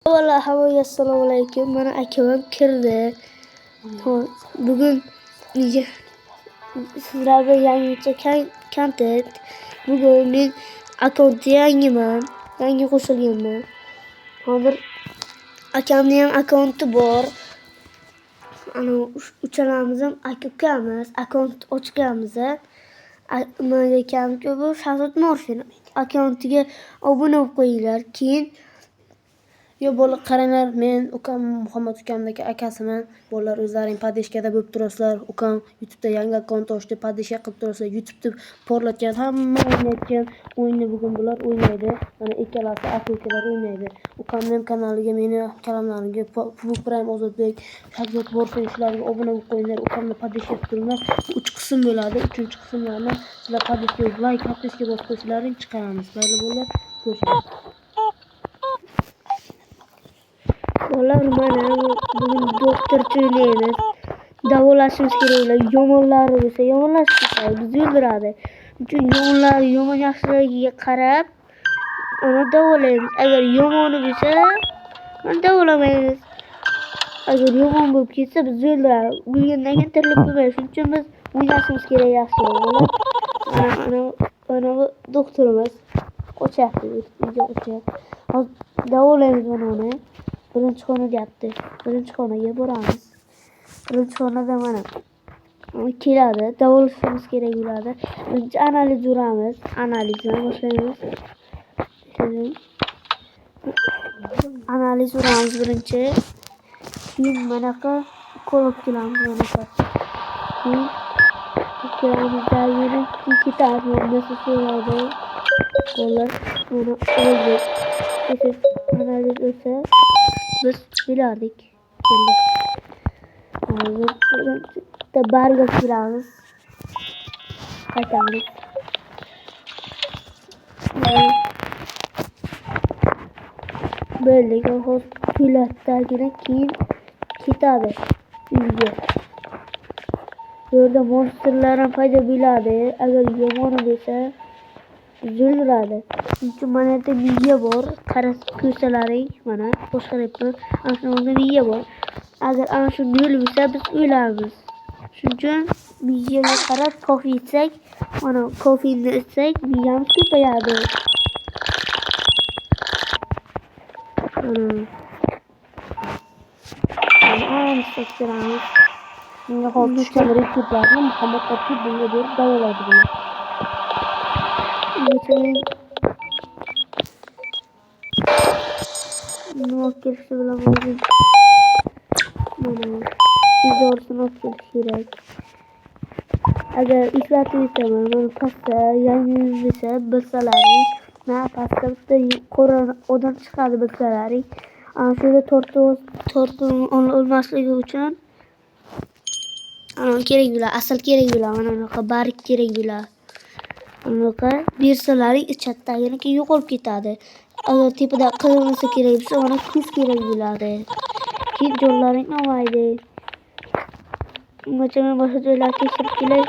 Vallahi havaya assalomu alaykum. Mana akam kirdi. Bugün sizlarga yangicha kontent. Bugün men akkauntga yangiman. Yangi qo'shilganman. Hozir akamning ham akkaunti bor. Ana uchalamiz ham aka-ukamiz. Akkaunt ochganmiz. Mana akamki bu Shahzod Morfin. Akkauntiga obuna bo'lib qo'yinglar. Keyin Yo bolalar qaranglar, men ukam Muhammad ukamdagi akasiman. Bolalar o'zlaring podeshkada bo'lib turasizlar. Ukam YouTube'da yangi akkaunt ochdi, podeshka qilib turasizlar. YouTube'da porlatgan hamma o'ynayotgan o'yinni bugun bular o'ynaydi. Mana ikkalasi aka-ukalar o'ynaydi. Ukamning kanaliga, meni kanalimga Public Prime Ozodbek, Shahzod Morfin shularga obuna bo'lib qo'yinglar. Ukamni podeshka qilib turinglar. 3 qism bo'ladi. 3-qismlarni sizlar podeshka like podeshka bosib qo'ysalaring chiqaramiz. Mayli bolalar, ko'rishamiz. Vallahi mana bugün doktorcha o'ynaymiz. Davolashimiz kerak. Yomonlari bo'lsa yomonlash kerak. Bizni o'ldiradi. Chunki yomonlar yomon yaxshiligiga qarab uni davolaymiz. Agar yomoni bo'lsa uni davolamaymiz. Agar yomon bo'lib ketsa bizni o'ldiradi. O'lgandan keyin tirilib bo'lmaydi. Shuning uchun biz o'ynashimiz kerak yaxshiroq. Mana bu doktorimiz qochyapti. Uyga qochyapti. Hozir davolaymiz uni. Birinchi xona deyapti. Birinchi xonaga boramiz. Birinchi xonada mana keladi. Davolashimiz kerak bo'ladi. Birinchi analiz uramiz. Analizdan boshlaymiz. Analiz uramiz birinchi. Keyin manaqa ko'rib kelamiz manaqa. Keyin kelamizdagi ketamiz. Nasıl so'raydi. Qo'llar buni oldik. Analiz o'tsa biz bilardik. Hozir barga kiramiz. Qaytamiz. Böyle hozir tuylatdagina keyin ketadi uyga. Bu yerda monsterlar ham paydo bo'ladi. Agar yomon bo'lsa o'ldiradi. Chunki mana yerda miya bor. Qarasib ko'rsalaring mana boshqaryapti. Ana shunda miya bor. Agar ana shu nol bo'lsa biz o'lamiz. Shuning uchun miyaga qarab kofe ichsak, mana kofeni ichsak miyamiz ko'payadi. Ana sektiramiz. Bunga hozir tushgan retseptlarni Muhammad Akib bunga berib davolaydi buni. Nokilisi bilan o'zim mana ko'zorsini ochib kerak. Agar eslatib o'taman, mana pastda yangingiz bo'lsa bilsalaring, mana pastda bitta qora odam chiqadi bilsalaring. Ana shunda tortib olmasligi uchun ana kerak bo'ladi, asal kerak bo'ladi, mana bunaqa barik kerak bo'ladi. Bunaqa bersalaring ichatdagina keyin yo'qolib ketadi. Agar tepada qilinsa kerak bo'lsa, mana kuz kerak bo'ladi. Keyin jonlaring olmaydi. Ungacha men boshqa joylarga tekshirib kelay.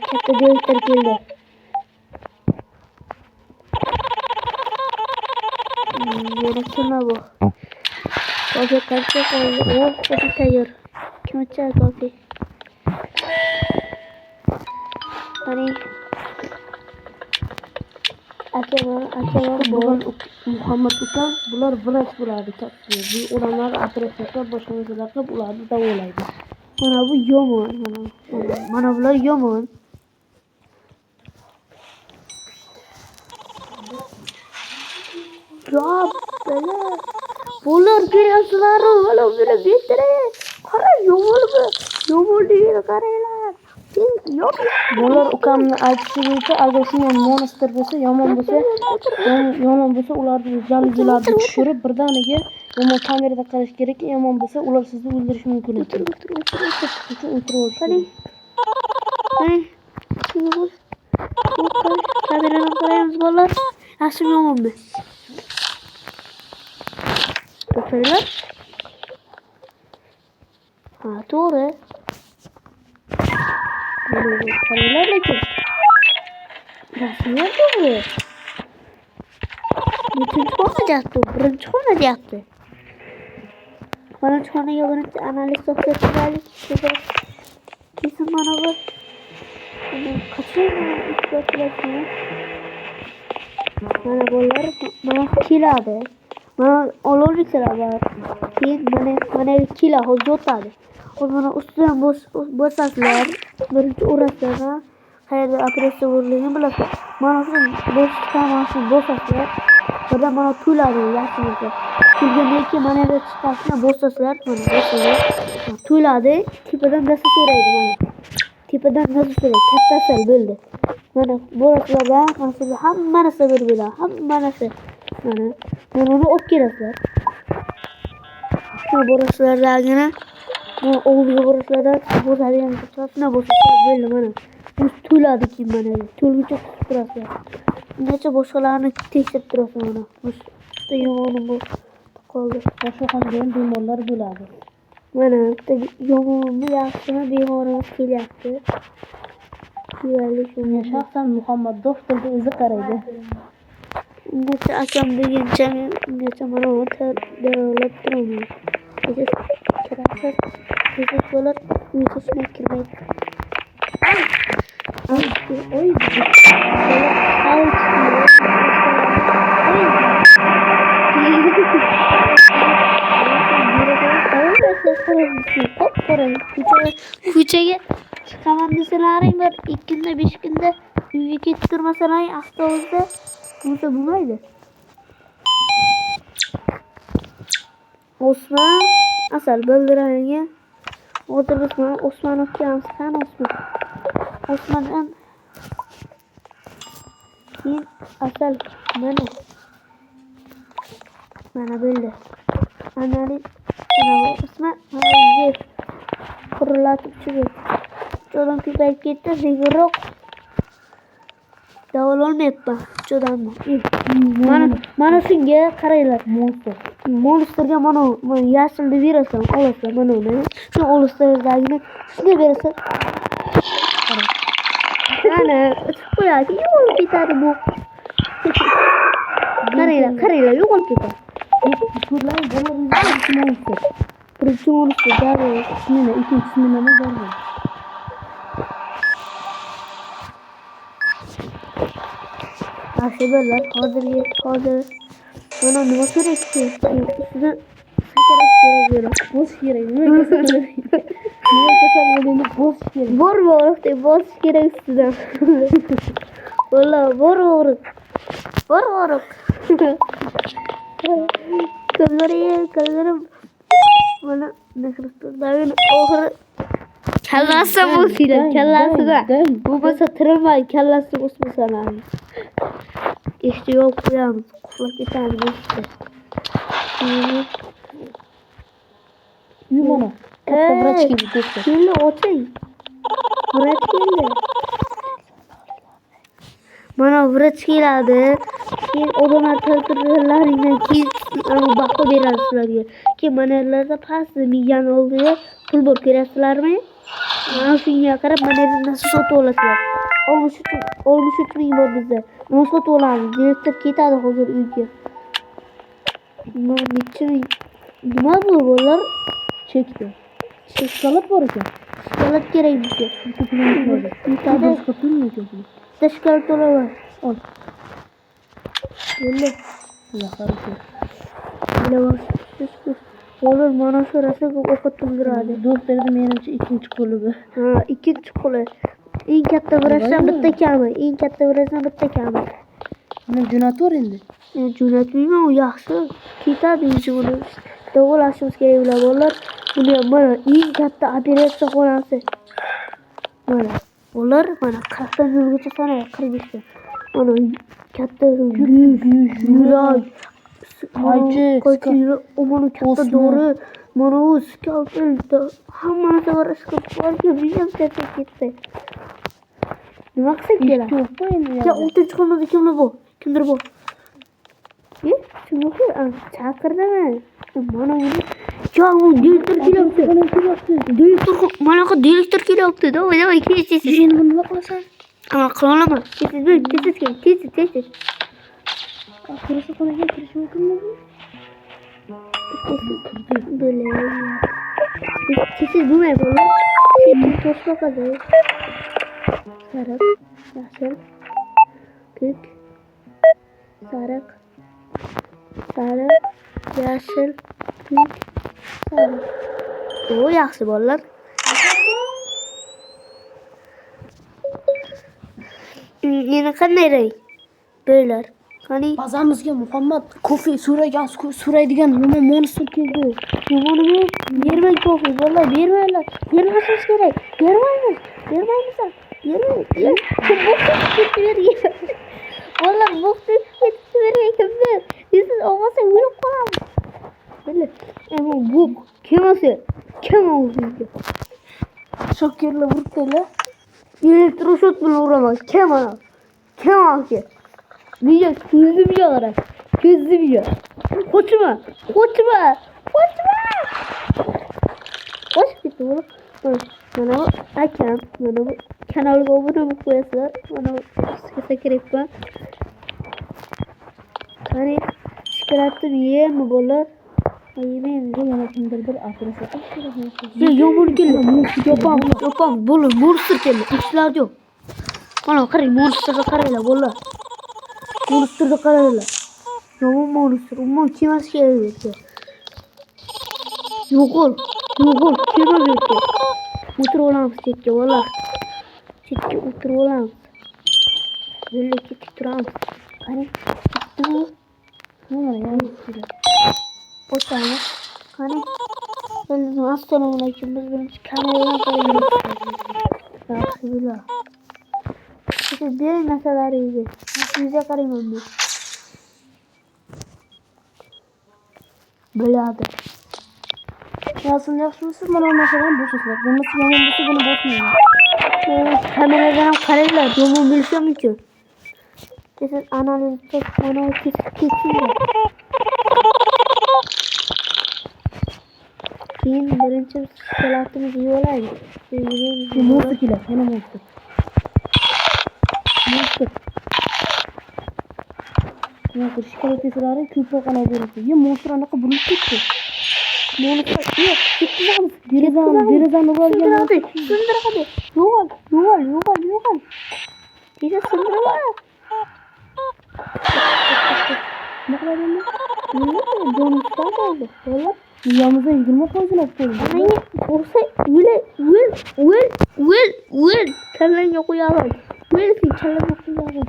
Katta direktor keldi. Yana kimlar bu? Kofe qancha qoldi? Kofe tayyor. Kim ichadi kofe? Qani akalar bugun Muhammad ukam bular vrach bo'ladi. Bu odamlar operatsiya qilib boshqa narsalar qilib ularni davolaydi. Mana bu yomon, mana bular yomon. Bular kelasizlar, mana buni betire. Qara yomon degani qaranglar. Bular ukamni aytishi bo'yicha agar shunday monster bo'lsa, yomon bo'lsa ularni zalzilalarni tushirib birdaniga yomon kamerada qarash kerak. Yomon bo'lsa ular sizni o'ldirishi mumkin ekan. Kameradan qaraymiz bolalar. Yaxshi yomonmi? O'tirlar. Ha, to'g'ri. Qaranglar lekin. Rasmiyat to'g'ri. Nechinchi xona deyapti? Birinchi xona deyapti. Birinchi xonaga birinchi analiz to'xtatib kesin mana bu. Qachon ishlatyapsiz? Mana bular mana keladi. Mana olovliklar bor. Keyin mana kela hozir o'tadi. Hozir mana ustidan bosasizlar. Birinchi urasizlar. Qayerda operatsiya bo'lganligini bilasiz. Mana shu bosishni bosasizlar. Birdan mana to'ladi yaxshisi. To'lgandan keyin mana bu chiqashni bosasizlar. Mana bosasizlar. To'ladi. Tepadan dasa so'raydi mana. Tepadan dasa so'raydi. Katta sal bo'ldi. Mana borasizlar. Mana shu hammasini bir bilan. Hammasi. Mana uni olib kelasizlar. Shu borasizlargina mana o'g'liga borasizlar. Bosadigan chiqashni bosasizlar bo'ldi mana. Bu to'ladi keyin mana. To'lguncha kutib turasizlar. Necha boshqalarni tekshirib turasiz mana. Bu yomoni bu qoldi. Boshqa ham bemorlar bo'ladi. Mana bitta yomonni yaxshimi bemorimiz kelyapti. Men shaxsan Muhammad doktorga o'zi qaraydi. Necha akam degancha men ungacha mana davolab turaman. Kerak bo'lar uyqusiga kirmaydi. Oy. Ko'chaga chiqaman desalaring bir 2 kunda 5 kunda uyga ketib turmasalaring avtobusda bo'lsa bo'lmaydi. Osman asal bildiranga hozir biz mana Osman akamiz qani Osmandan keyin asal mana bo'ldi. Analiz Osman mana qurilatib chiqdi. Jo'dan ko'payib ketdi, sekinroq davololmayapman jo'danni. Mana shunga qaranglar. Monsterga mana yashilni berasan, olasizlar mana uni. Shu olasizlargina shunday berasan. Mana qo'yadi, yo'qolib ketadi bu. Qaranglar, yo'qolib ketadi. Birinchi monster darrov, ikkinchisini nima darrov. Aşıbırlar, hazır bana nima kerak ki? Ustidan sakarak kerak. Bos kerak. Nima kasalligini bos kerak. Bor deb bos kerak ustidan. Vallahi bor. Kızlarım. Bana ne kırıktır. Davin oğru. Kellasi bo'lsin, kallasida. Bu bo'lsa tirilmaydi, kallasi bo'lsin sana. İşte yo'q qo'yamiz. Quflab ketamiz işte. Mana. Katta vrach keldi, doktor. Keldi, o'ting. Vrach keldi. Mana vrach keladi. Keyin odamlar tiltirlaringdan keyin baho beradi sizlarga. Keyin manalarda past miyani oldiga pul bor ko'rasizlarmi? Mana shunga qarab mana nasıl sotib olasizlar. 63 ming bor bizda. Mana sotib olamiz. Direktor ketadi hozir uyga. Nima bu bolalar? Chekdi. Shokolat bor ekan. Shokolat kerak bizga. Shokolat olaman. Ol. Endi. Olur mana shu rasaga o'qitib turadi. Doktorda menimcha ikkinchi qo'li bu. Ha, ikkinchi qo'li. Eng katta vrachdan bitta kami. Buni jo'nator endi. Jo'natmayman, u yaxshi. Ketadi uni. Davolashimiz kerak ular bolalar. Buni mana eng katta operatsiya xonasi. Mana ular mana 40 dan yilgacha sanay 45 dan. Mana katta yurak. Mana katta dori. Mana u skalpel. Hammasi bor ishqilib bizam ketdi. Nima qilsak keladi? Ya 6-xonada kimdir bu? Shunga chaqirdimi? Mana uni. Ya u direktor kelyapti. Mana bu direktor kelyapti. Davay ketasiz. Endi buni nima qilasan? Ama qila olaman. Tez. Burası konuya giriş mümkün mü? Böyle. Kesin bu mu yapalım? Kesin toz bakalım. Sarık, yaşıl, kök, sarık, yaşıl, kök, sarık. O yaxshi bolalar. Yana qanday rang? Böyler. Qani Bazamizga Muhammad kofe so'raydigan yomon monster keldi. yomonimi bermang ko'pi bolalar, bermanglar. Bermasimiz kerak. Bermaymiz. Bermaymiz. Bermaymiz. Bolalar bo'xtib ketavergan. Siz olmasa o'lib qolamiz. Böyle. Ama bu kemasi. Kim o'zingizga? Shokerla uribdilar. Elektroshot bilan uraman. Kim ana? Kim aka? Niye ko'zim yorar? Ko'zim yor. Qochma. Qochib ketdi bu. Mana bu akam, mana bu kanalga obuna bo'lib qo'yasizlar. Mana bu sakrayapman. Qani shikolatni yeymi bolalar? Yemaymiz. Yana kimdirdir atrofga. Yomon keldi. Yopam. Bo'lur. Monster keldi. Ishlar yo'q. Mana qarang, monsterga qaranglar bolalar. Monsterga qaranglar. Yomon monster. Umuman kemas kerak. Yo'qol. Kema yo'q. O'tirib olamiz chetga bolalar. Chetga o'tirib olamiz. Böyle ketib turamiz. Qarang. Mana yana o'tamiz. Qarang. Assalomu alaykum. Biz birinchi kameradan qaraymiz. Yaxshi. Siz bering narsalaringizni. Sizga qarayman men. Bo'ladi. Yaxshi yaxshimisiz? Mana bu narsadan bo'shasizlar. Bo'lmasa yomon bo'lsa buni bosmayman. Kameradan ham qaranglar, yomon bo'lishi mumkin. Siz analizda mana ketsinlar. Keyin birinchi shikolatimizni yeb olaylik. Monster keladi, yana monster. Monster shikolat yesalar ko'proq ana beradi. Monster anaqa burilib ketdi. Monster yo'q, ketamiz. Derazani urolgan. Sindiradi. Yo'qol. Tez sindiradi. Nima qiladi endi? Jon chiqadi. Bolalar Miyamizda 20% olib qo'ydi. Ana ursa o'l. Kallangga qo'yaman. O'lsin, kallangga qo'yaman.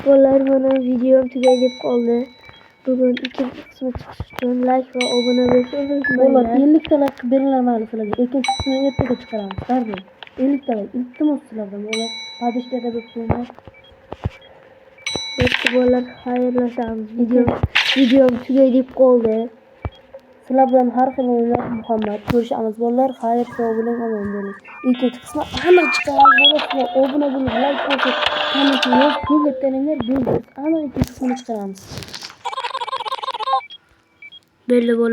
Bolalar, mana videom tugay deb qoldi. Bugun ikkinchi qismi chiqishi uchun like va obuna bo'lishni Bolalar, unutmanglar. 50 ta like beringlar sizlarga. Ikkinchi qismini ertaga chiqaramiz. Darrov. 50 ta like. Iltimos sizlardan. Bolalar, padishkada bo'lib qo'yinglar. Bolalar, xayrlashamiz. Videom tugay deb qoldi. Sizlar bilan har xil o'yinlar Muhammad ko'rishamiz bolalar. Xayr, sog' bo'ling, omon bo'ling. Ikkinchi qismi aniq chiqaramiz bolalar. Obuna bo'ling, like bosing, komment yozib, ko'ngil taninglar, bo'ldi. Aniq ikkinchi qismini chiqaramiz. Belli bolalar.